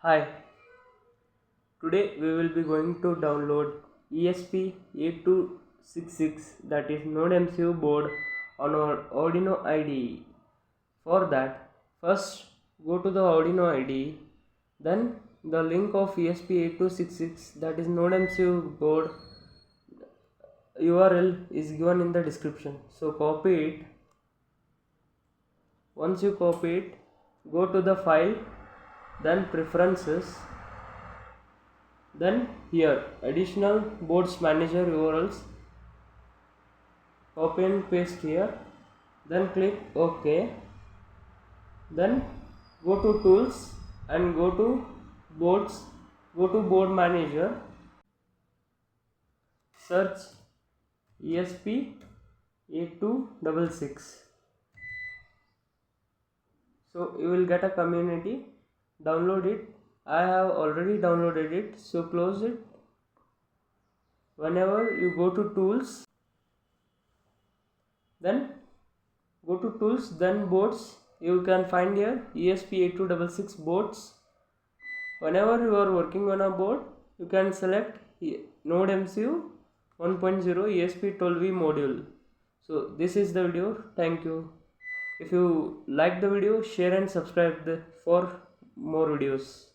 Hi, today we will be going to download ESP8266, that is Nodemcu board on our Arduino IDE. For that, first go to the Arduino IDE, then the link of ESP8266, that is Nodemcu board URL is given in the description. So copy it. Once you copy it, go to the file, then preferences. Then here additional boards manager URLs, copy and paste here, then click OK. Then go to tools and go to boards, go to board manager, search ESP8266. So you will get a community, download it. I have already downloaded it, so close it. Whenever you go to tools, then go to tools, then boards, you can find here ESP8266 boards. Whenever you are working on a board, you can select Nodemcu 1.0 ESP12V module. So this is the video. Thank you. If you like the video, share and subscribe for more videos.